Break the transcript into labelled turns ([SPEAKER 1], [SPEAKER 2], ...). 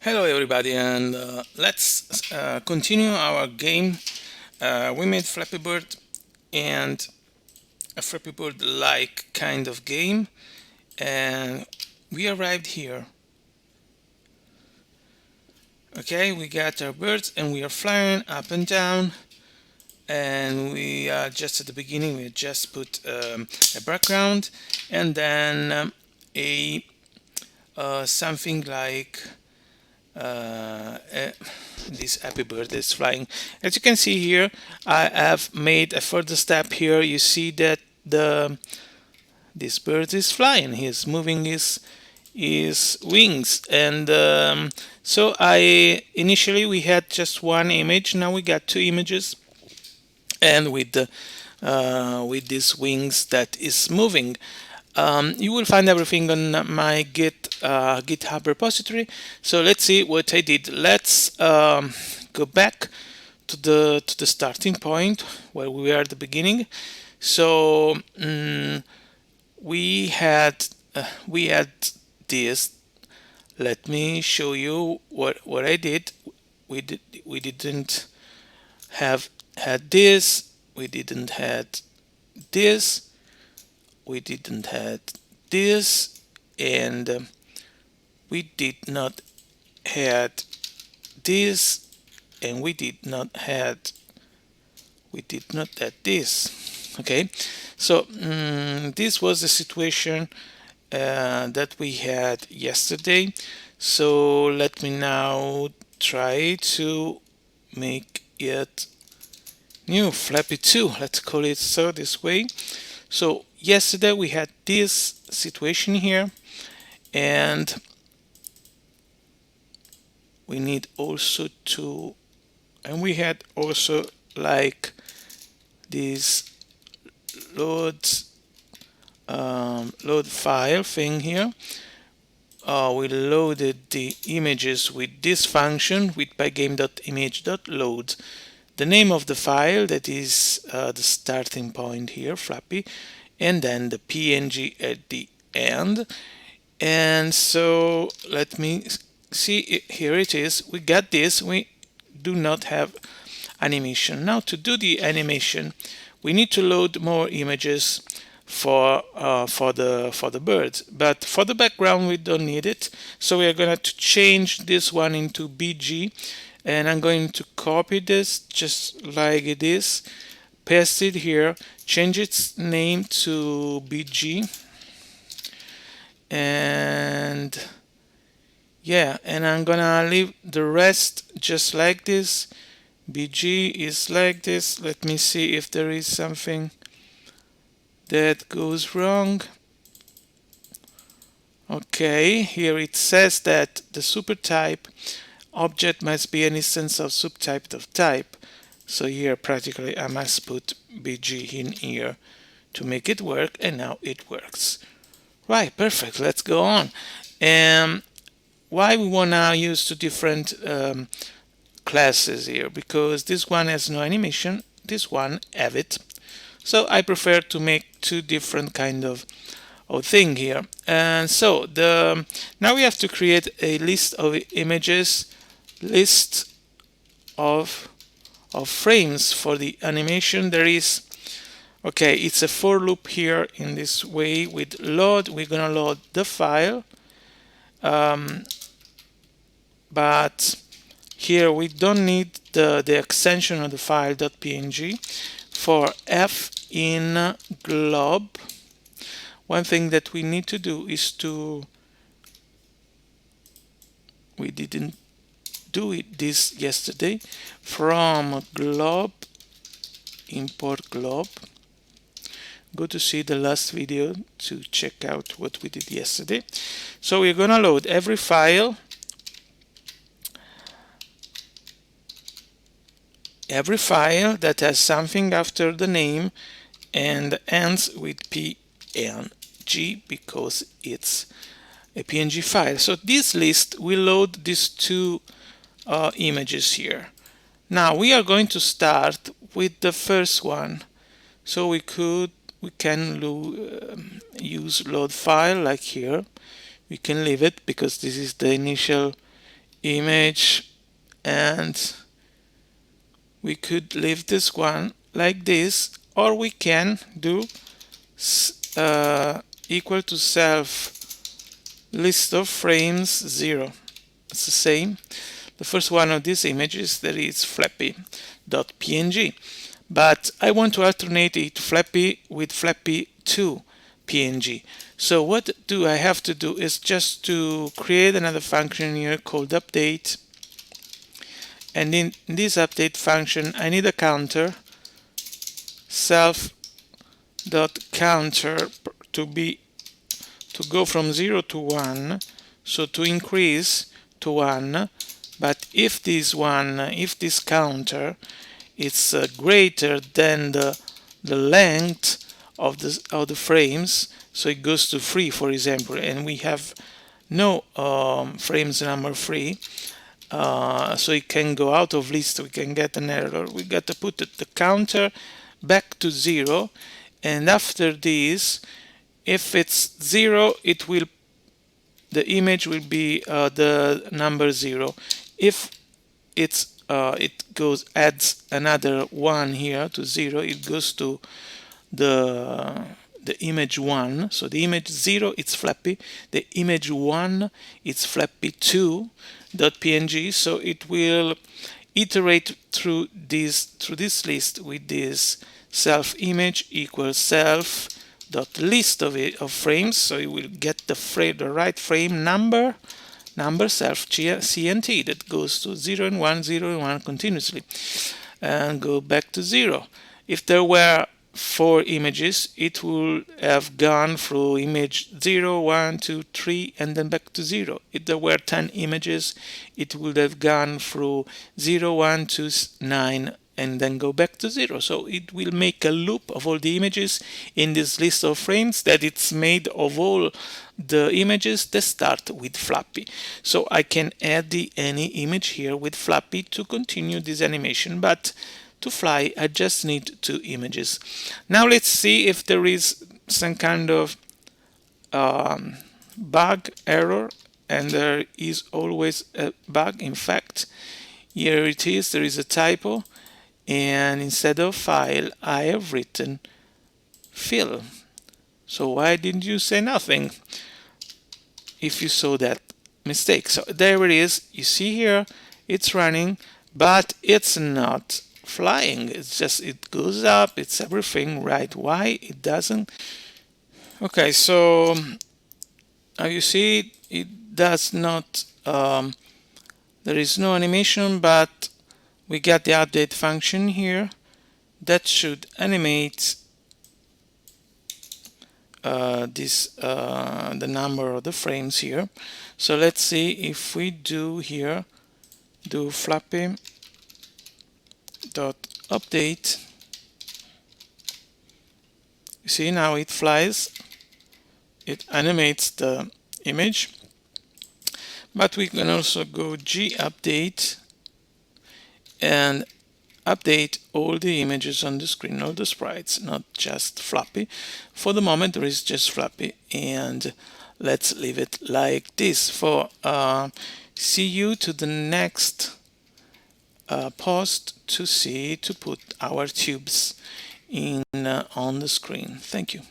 [SPEAKER 1] Hello everybody, and let's continue our game. We made Flappy Bird and a Flappy Bird like kind of game, and we arrived here. Okay, we got our birds and we are flying up and down, and we just at the beginning we just put a background and then a something like uh, this happy bird is flying. As you can see here, I have made a further step here. You see that this bird is flying. He's moving his wings, and so I initially we had just one image. Now we got two images, and with these wings that is moving. You will find everything on my GitHub repository. So let's see what I did. Let's go back to the starting point where we were at the beginning. So we had this. Let me show you what I did. We didn't have had this. We didn't had this. We didn't had this, and we did not had this, and we did not had this. Okay, so this was the situation that we had yesterday. So let me now try to make it new. Flappy 2, let's call it so this way. So yesterday we had this situation here, and we need also to, and we had also like this load load file thing here. We loaded the images with this function with pygame.image.load. The name of the file, that is the starting point here, Flappy, and then the PNG at the end. And so let me see, here it is. We got this. We do not have animation. Now to do the animation, we need to load more images for the birds, but for the background we don't need it. So we are going to change this one into BG, and I'm going to copy this just like it is, paste it here, change its name to BG, and yeah, and I'm gonna leave the rest just like this. BG is like this. Let me see if there is something that goes wrong. Okay, here it says that the supertype object must be an instance of subtype of type. So here practically I must put BG in here to make it work, and now it works. Right, perfect. Let's go on. And why we want to use two different classes here? Because this one has no animation, this one have it. So I prefer to make two different kind of thing here. And so now we have to create a list of images, list of frames for the animation. There is, okay, it's a for loop here in this way with load. We're gonna load the file, but here we don't need the extension of the file .png. For f in glob, one thing that we need to do is we didn't do this yesterday, from glob, import glob. Go to see the last video to check out what we did yesterday. So we're gonna load every file that has something after the name and ends with PNG because it's a PNG file. So this list will load these two images here. Now we are going to start with the first one. So we can use load file like here. We can leave it because this is the initial image, and we could leave this one like this, or we can do equal to self list of frames 0. It's the same. The first one of these images, that is flappy.png, but I want to alternate it flappy with flappy2png. So what do I have to do is just to create another function here called update, and in this update function I need a counter, self.counter, to go from 0 to 1, so to increase to 1. But if this counter is greater than the length of the frames, so it goes to 3, for example, and we have no frames number 3, so it can go out of list, we can get an error. We got to put the counter back to 0, and after this, if it's 0, the image will be the number 0. If it adds another 1 here to 0, it goes to the image 1. So the image 0, it's Flappy. The image 1, it's flappy2.png. So it will iterate through this list with this self image equals self dot list of frames. So it will get the right frame number self cnt that goes to 0 and 1, 0 and 1 continuously, and go back to 0. If there were 4 images, it would have gone through image 0, 1, 2, 3, and then back to 0. If there were 10 images, it would have gone through 0, 1, 2, 9, and then go back to 0. So it will make a loop of all the images in this list of frames that it's made of all the images that start with Flappy. So I can add any image here with Flappy to continue this animation, but to fly I just need 2 images. Now let's see if there is some kind of bug error, and there is always a bug. In fact, here it is, there is a typo, and instead of file I have written fill. So why didn't you say nothing if you saw that mistake? So there it is. You see here it's running, but it's not flying. It's just, it goes up, it's everything right. Why it doesn't? Okay, so you see it does not, there is no animation, but we got the update function here that should animate the number of the frames here. So let's see if we do flappy dot update. You see, now it flies, it animates the image, but we can also go gupdate and update all the images on the screen, all the sprites, not just Flappy. For the moment there is just Flappy, and let's leave it like this. See you to the next post to put our tubes in on the screen. Thank you.